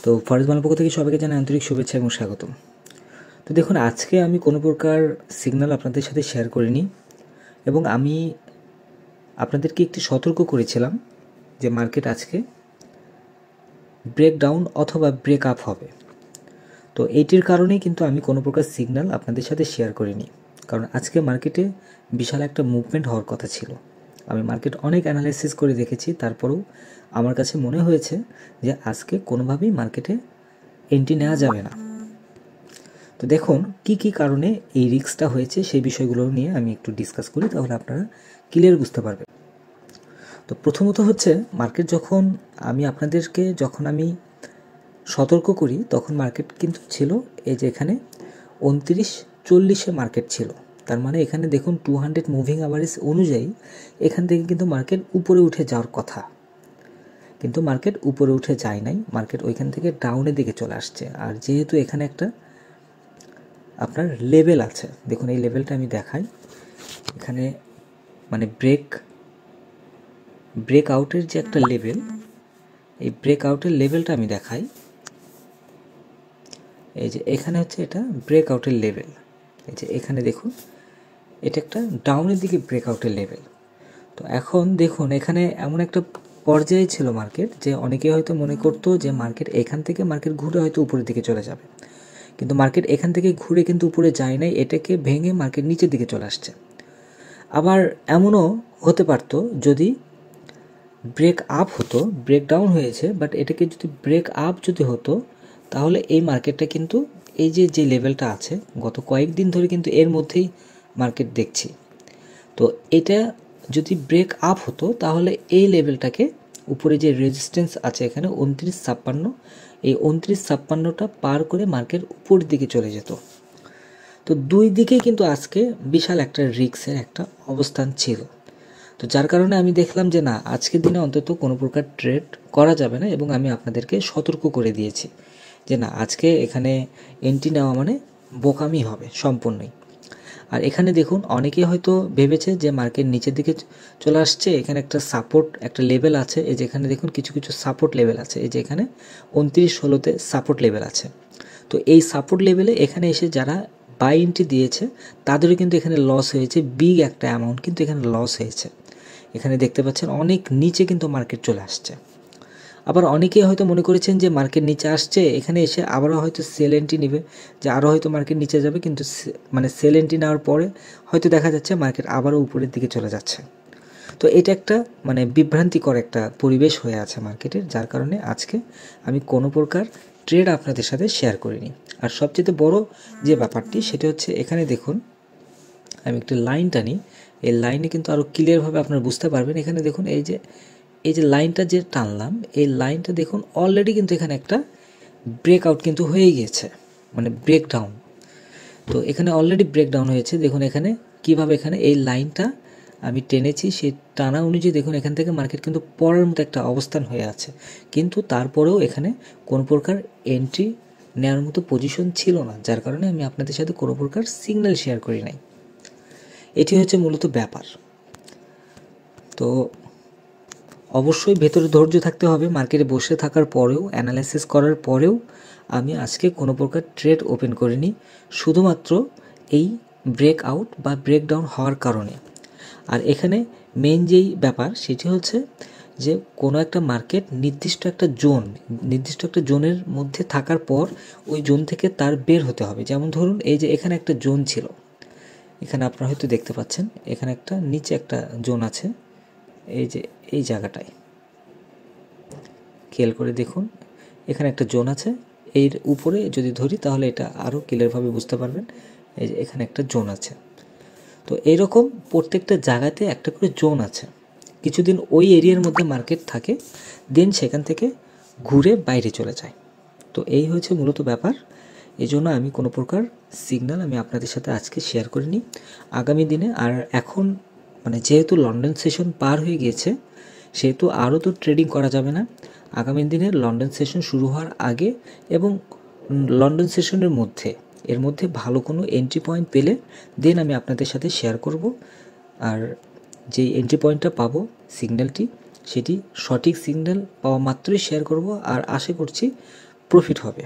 তো ফরেস্ট বাংলার পক্ষ থেকে সবাইকে জানাই আন্তরিক শুভেচ্ছা এবং স্বাগতম। তো দেখুন, আজকে আমি কোনো প্রকার সিগন্যাল আপনাদের সাথে শেয়ার করিনি এবং আমি আপনাদেরকে একটি সতর্ক করেছিলাম যে মার্কেট আজকে ব্রেক ডাউন অথবা ব্রেক আপ হবে। তো এইটির কারণেই কিন্তু আমি কোনো প্রকার সিগন্যাল আপনাদের সাথে শেয়ার করিনি, কারণ আজকে মার্কেটে বিশাল একটা মুভমেন্ট হওয়ার কথা ছিল। আমি মার্কেট অনেক অ্যানালাইসিস করে দেখেছি, তারপরেও আমার কাছে মনে হয়েছে যে আজকে কোনোভাবেই মার্কেটে এন্ট্রি নেওয়া যাবে না। তো দেখুন কি কি কারণে এই রিস্কটা হয়েছে সেই বিষয়গুলো নিয়ে আমি একটু ডিসকাস করি, তাহলে আপনারা ক্লিয়ার বুঝতে পারবেন। তো প্রথমত হচ্ছে মার্কেট যখন আমি সতর্ক করি তখন মার্কেট কিন্তু ছিল এই যে এখানে 2940-এ মার্কেট ছিল। তার মানে এখানে দেখুন 200 মুভিং অ্যাভারেজ অনুযায়ী এখান থেকে কিন্তু মার্কেট উপরে উঠে যাওয়ার কথা, কিন্তু মার্কেট উপরে উঠে যায় নাই, মার্কেট ওইখান থেকে ডাউনের দিকে চলে আসছে। আর যেহেতু এখানে একটা আপনার লেভেল আছে, দেখুন এই লেভেলটা আমি দেখাই, এখানে মানে ব্রেক আউটের যে একটা লেভেল, এই ব্রেক আউটের লেভেলটা আমি দেখাই। এই যে এখানে হচ্ছে এটা ব্রেক আউটের লেভেল, এই যে এখানে দেখুন এটা একটা ডাউনের দিকে ব্রেক আউটের লেভেল। তো এখন দেখুন এখানে এমন একটা পর্যায়ে ছিল মার্কেট যে অনেকে হয়তো মনে করতো যে মার্কেট এখান থেকে ঘুরে হয়তো উপরের দিকে চলে যাবে, কিন্তু মার্কেট এখান থেকে ঘুরে কিন্তু উপরে যায় নাই, এটাকে ভেঙে মার্কেট নিচের দিকে চলে আসছে। আবার এমনও হতে পারতো যদি ব্রেক আপ হতো, ব্রেক ডাউন হয়েছে বাট এটাকে যদি ব্রেক আপ যদি হতো তাহলে এই মার্কেটটা কিন্তু এই যে লেভেলটা আছে গত কয়েকদিন ধরে কিন্তু এর মধ্যেই মার্কেট দেখছি। তো এটা যদি ব্রেক আপ হতো তাহলে এই লেভেলটাকে উপরে যে রেজিস্ট্যান্স আছে এখানে 2956, এই 2956টা পার করে মার্কেট উপরের দিকে চলে যেত। তো দুই দিকেই কিন্তু আজকে বিশাল একটা রিস্কের একটা অবস্থান ছিল। তো যার কারণে আমি দেখলাম যে না, আজকের দিনে অন্তত কোনো প্রকার ট্রেড করা যাবে না, এবং আমি আপনাদেরকে সতর্ক করে দিয়েছি যে না, আজকে এখানে এন্ট্রি নেওয়া মানে বোকামি হবে সম্পূর্ণই। আর এখানে দেখুন অনেকে হয়তো ভেবেছে যে মার্কেট নিচের দিকে চলে আসছে, এখানে একটা সাপোর্ট একটা লেভেল আছে, এই যে এখানে দেখুন কিছু সাপোর্ট লেভেল আছে, এই যে এখানে 2916-তে সাপোর্ট লেভেল আছে। তো এই সাপোর্ট লেভেলে এখানে এসে যারা বাই এন্ট্রি দিয়েছে তাদেরও কিন্তু এখানে লস হয়েছে, বিগ একটা অ্যামাউন্ট কিন্তু এখানে লস হয়েছে। এখানে দেখতে পাচ্ছেন অনেক নিচে কিন্তু মার্কেট চলে আসছে। আবার অনেকেই হয়তো মনে করেছেন যে মার্কেট নিচে আসছে, এখানে এসে আবারও হয়তো সেল এন্ট্রি নেবে, যে আরও হয়তো মার্কেট নিচে যাবে, কিন্তু মানে সেল এন্ট্রি নেওয়ার পরে হয়তো দেখা যাচ্ছে মার্কেট আবারও উপরের দিকে চলে যাচ্ছে। তো এটা একটা মানে বিভ্রান্তিকর একটা পরিবেশ হয়ে আছে মার্কেটের, যার কারণে আজকে আমি কোনো প্রকার ট্রেড আপনাদের সাথে শেয়ার করিনি। আর সবচেয়ে বড় যে ব্যাপারটি সেটা হচ্ছে এখানে দেখুন আমি একটি লাইন টানি, এই লাইনে কিন্তু আরও ক্লিয়ারভাবে আপনারা বুঝতে পারবেন। এখানে দেখুন এই যে লাইনটা যে টানলাম, এই লাইনটা দেখুন অলরেডি কিন্তু এখানে একটা ব্রেকআউট কিন্তু হয়ে গিয়েছে, মানে ব্রেকডাউন। তো এখানে অলরেডি ব্রেকডাউন হয়েছে, দেখুন এখানে কিভাবে এখানে এই লাইনটা আমি টেনেছি, সেই টানা অনুযায়ী দেখুন এখান থেকে মার্কেট কিন্তু পড়ার মতো একটা অবস্থান হয়ে আছে, কিন্তু তারপরেও এখানে কোনো প্রকার এন্ট্রি নেওয়ার মতো পজিশন ছিল না, যার কারণে আমি আপনাদের সাথে কোনো প্রকার সিগন্যাল শেয়ার করি নাই। এটি হচ্ছে মূলত ব্যাপার। তো অবশ্যই ভেতরে ধৈর্য থাকতে হবে। মার্কেটে বসে থাকার পরেও, অ্যানালাইসিস করার পরেও আমি আজকে কোনো প্রকার ট্রেড ওপেন করিনি, শুধুমাত্র এই ব্রেক আউট বা ব্রেকডাউন হওয়ার কারণে। আর এখানে মেইন যেই ব্যাপার সেটি হচ্ছে যে কোনো একটা মার্কেট নির্দিষ্ট একটা জোনের মধ্যে থাকার পর ওই জোন থেকে তার বের হতে হবে। যেমন ধরুন এই যে এখানে একটা জোন ছিল, এখানে আপনারা হয়তো দেখতে পাচ্ছেন এখানে একটা নিচে একটা জোন আছে, এই যে এই জায়গাটায় খেয়াল করে দেখুন এখানে একটা জোন আছে, এর উপরে যদি ধরি তাহলে এটা আরও ক্লিয়ারভাবে বুঝতে পারবেন। এই যে এখানে একটা জোন আছে, তো এইরকম প্রত্যেকটা জায়গাতে একটা করে জোন আছে। কিছুদিন ওই এরিয়ার মধ্যে মার্কেট থাকে, দেন সেখান থেকে ঘুরে বাইরে চলে যায়। তো এই হচ্ছে মূলত ব্যাপার। এই জন্য আমি কোনো প্রকার সিগন্যাল আমি আপনাদের সাথে আজকে শেয়ার করিনি। আগামী দিনে আর এখন মানে যেহেতু লন্ডন সেশন পার হয়ে গিয়েছে সেহেতু আরও তো ট্রেডিং করা যাবে না। আগামী দিনে লন্ডন সেশন শুরু হওয়ার আগে এবং লন্ডন সেশনের মধ্যে এর মধ্যে ভালো কোনো এন্ট্রি পয়েন্ট পেলে দেন আমি আপনাদের সাথে শেয়ার করব। আর যেই এন্ট্রি পয়েন্টটা পাবো সিগন্যালটি, সেটি সঠিক সিগন্যাল পাওয়া মাত্রই শেয়ার করব। আর আশা করছি প্রফিট হবে।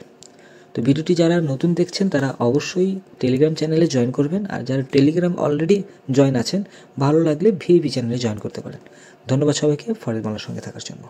তো ভিডিওটি যারা নতুন দেখছেন তারা অবশ্যই টেলিগ্রাম চ্যানেলে জয়েন করবেন, আর যারা টেলিগ্রাম অলরেডি জয়েন আছেন ভালো লাগলে ভিআইপি চ্যানেলে জয়েন করতে পারেন। ধন্যবাদ সবাইকে ফরেক্স বাংলার সঙ্গে থাকার জন্য।